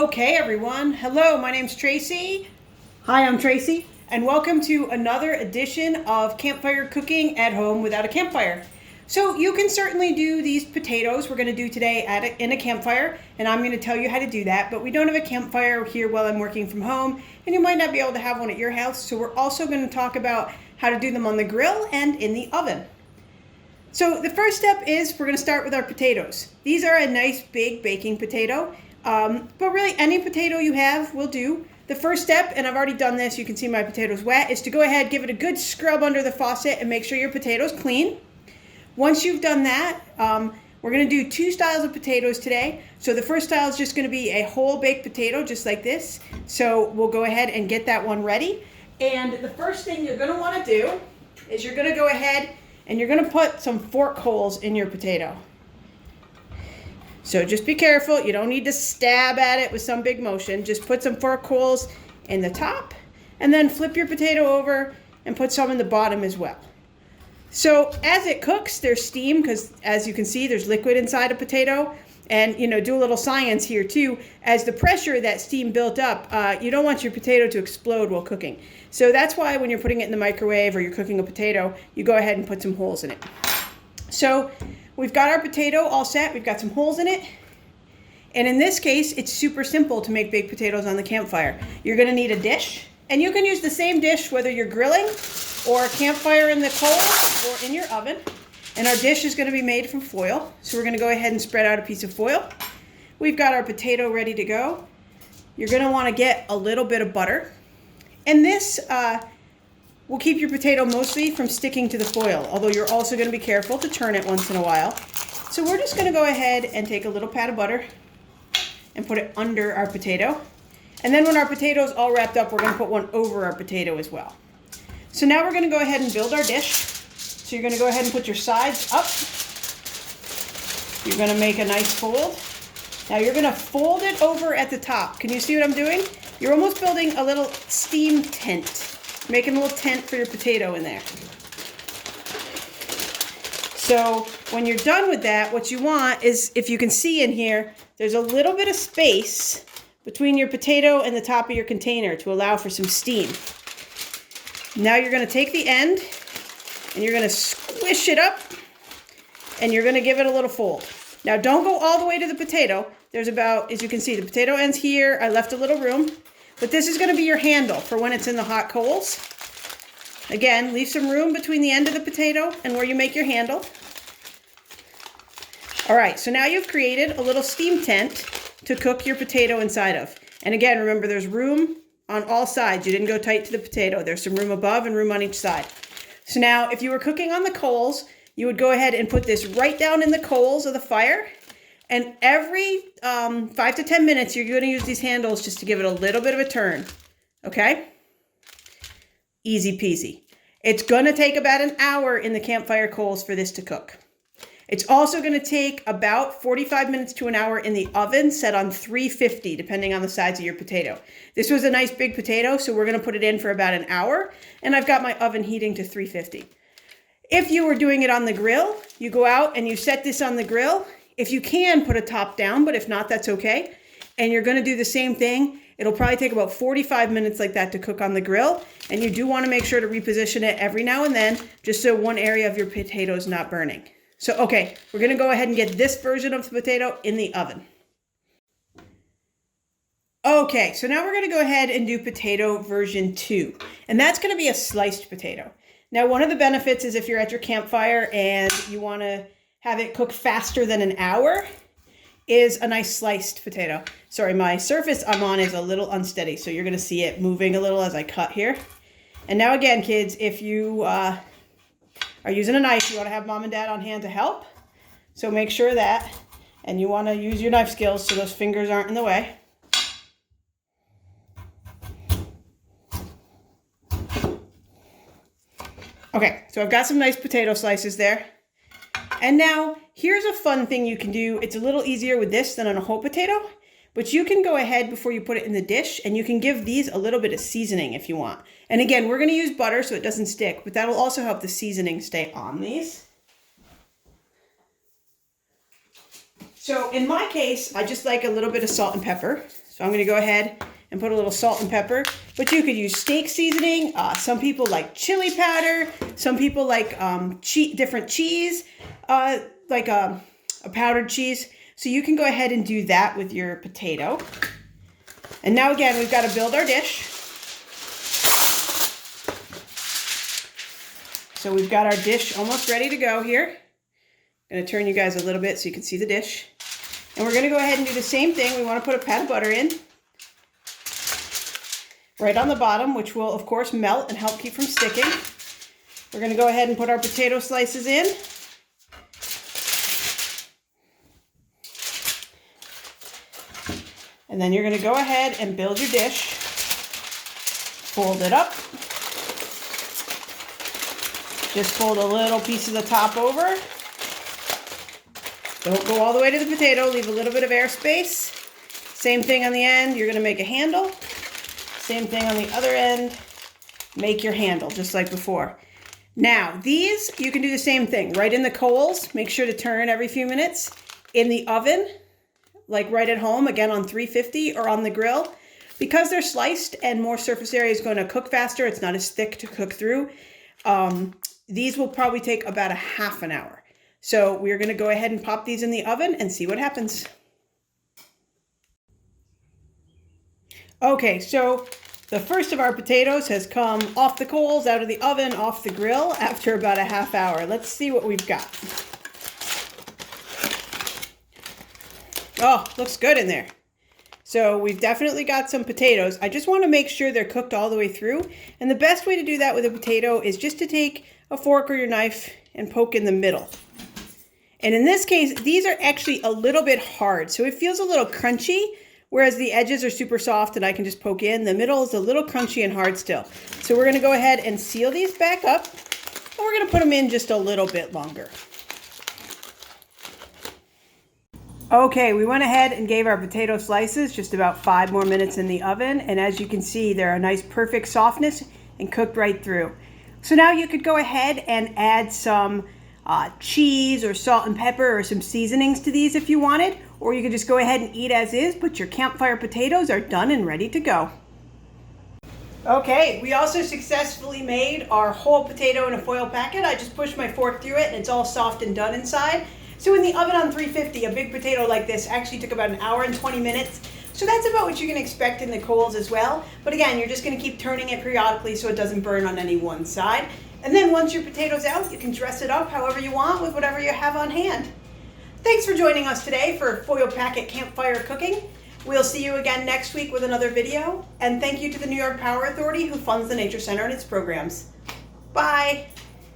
Okay, everyone. Hello, my name's Tracy. Hi, I'm Tracy, and welcome to another edition of Campfire Cooking at Home Without a Campfire. So you can certainly do these potatoes we're going to do today in a campfire, and I'm going to tell you how to do that, but we don't have a campfire here while I'm working from home, and you might not be able to have one at your house, so we're also going to talk about how to do them on the grill and in the oven. So the first step is we're going to start with our potatoes. These are a nice big baking potato, but really any potato you have will do. The first step, and I've already done this, you can see my potatoes wet, is to go ahead, give it a good scrub under the faucet and make sure your potatoes clean. Once you've done that, we're going to do two styles of potatoes today. So the first style is just going to be a whole baked potato, just like this. So we'll go ahead and get that one ready. And the first thing you're going to want to do is you're going to go ahead and you're going to put some fork holes in your potato. So just be careful. You don't need to stab at it with some big motion. Just put some fork holes in the top and then flip your potato over and put some in the bottom as well. So as it cooks, there's steam because as you can see, there's liquid inside a potato. And, do a little science here too. As the pressure of that steam built up, you don't want your potato to explode while cooking. So that's why when you're putting it in the microwave or you're cooking a potato, you go ahead and put some holes in it. So we've got our potato all set. We've got some holes in it. And in this case, it's super simple to make baked potatoes on the campfire. You're going to need a dish. And you can use the same dish whether you're grilling or a campfire in the coals or in your oven. And our dish is going to be made from foil. So we're going to go ahead and spread out a piece of foil. We've got our potato ready to go. You're going to want to get a little bit of butter. And this will keep your potato mostly from sticking to the foil, although you're also going to be careful to turn it once in a while. So we're just going to go ahead and take a little pat of butter and put it under our potato. And then when our potato is all wrapped up, we're going to put one over our potato as well. So now we're going to go ahead and build our dish. So you're going to go ahead and put your sides up. You're going to make a nice fold. Now you're going to fold it over at the top. Can you see what I'm doing? You're almost building a little steam tent. Making a little tent for your potato in there. So when you're done with that, what you want is, if you can see in here, there's a little bit of space between your potato and the top of your container to allow for some steam. Now you're going to take the end and you're going to squish it up and you're going to give it a little fold. Now don't go all the way to the potato. There's about, as you can see, the potato ends here. I left a little room, but this is going to be your handle for when it's in the hot coals. Again, leave some room between the end of the potato and where you make your handle. All right, so now you've created a little steam tent to cook your potato inside of. And again, remember there's room on all sides. You didn't go tight to the potato. There's some room above and room on each side. So now if you were cooking on the coals, you would go ahead and put this right down in the coals of the fire. And every 5 to 10 minutes, you're going to use these handles just to give it a little bit of a turn. Okay? Easy peasy. It's going to take about an hour in the campfire coals for this to cook. It's also going to take about 45 minutes to an hour in the oven set on 350, depending on the size of your potato. This was a nice big potato, so we're going to put it in for about an hour, and I've got my oven heating to 350. If you were doing it on the grill, you go out and you set this on the grill. If you can, put a top down, but if not, that's okay. And you're going to do the same thing. It'll probably take about 45 minutes like that to cook on the grill, and you do want to make sure to reposition it every now and then, just so one area of your potato is not burning. So, okay, we're going to go ahead and get this version of the potato in the oven. Okay, so now we're going to go ahead and do potato version 2. And that's going to be a sliced potato. Now, one of the benefits is if you're at your campfire and you want to have it cook faster than an hour, is a nice sliced potato. Sorry, my surface I'm on is a little unsteady, so you're going to see it moving a little as I cut here. And now again, kids, if you are using a knife, you want to have mom and dad on hand to help. So make sure that, and you want to use your knife skills so those fingers aren't in the way. Okay, so I've got some nice potato slices there. And now here's a fun thing you can do. It's a little easier with this than on a whole potato, but you can go ahead before you put it in the dish and you can give these a little bit of seasoning if you want. And again, we're going to use butter so it doesn't stick, but that'll also help the seasoning stay on these. So in my case, I just like a little bit of salt and pepper. So I'm going to go ahead and put a little salt and pepper. But you could use steak seasoning. Some people like chili powder. Some people like different cheese, like a powdered cheese. So you can go ahead and do that with your potato. And now again, we've got to build our dish. So we've got our dish almost ready to go here. I'm going to turn you guys a little bit so you can see the dish. And we're going to go ahead and do the same thing. We want to put a pat of butter in. Right on the bottom, which will of course melt and help keep from sticking. We're going to go ahead and put our potato slices in. And then you're going to go ahead and build your dish. Fold it up. Just fold a little piece of the top over. Don't go all the way to the potato. Leave a little bit of airspace. Same thing on the end. You're going to make a handle. Same thing on the other end. Make your handle just like before. Now, these, you can do the same thing. Right in the coals. Make sure to turn every few minutes. In the oven, like right at home, again on 350 or on the grill. Because they're sliced and more surface area is going to cook faster, it's not as thick to cook through. These will probably take about a half an hour. So we're going to go ahead and pop these in the oven and see what happens. Okay, so the first of our potatoes has come off the coals, out of the oven, off the grill after about a half hour. Let's see what we've got. Oh, looks good in there. So we've definitely got some potatoes. I just want to make sure they're cooked all the way through. And the best way to do that with a potato is just to take a fork or your knife and poke in the middle. And in this case, these are actually a little bit hard. So it feels a little crunchy, whereas the edges are super soft and I can just poke in. The middle is a little crunchy and hard still. So we're going to go ahead and seal these back up. And we're going to put them in just a little bit longer. Okay, we went ahead and gave our potato slices just about 5 more minutes in the oven. And as you can see, they're a nice perfect softness and cooked right through. So now you could go ahead and add some cheese or salt and pepper or some seasonings to these if you wanted. Or you could just go ahead and eat as is, but your campfire potatoes are done and ready to go. Okay, we also successfully made our whole potato in a foil packet. I just pushed my fork through it and it's all soft and done inside. So in the oven on 350, a big potato like this actually took about an hour and 20 minutes. So that's about what you can expect in the coals as well. But again, you're just going to keep turning it periodically so it doesn't burn on any one side. And then once your potato's out, you can dress it up however you want with whatever you have on hand. Thanks for joining us today for Foil Packet Campfire Cooking. We'll see you again next week with another video. And thank you to the New York Power Authority who funds the Nature Center and its programs. Bye.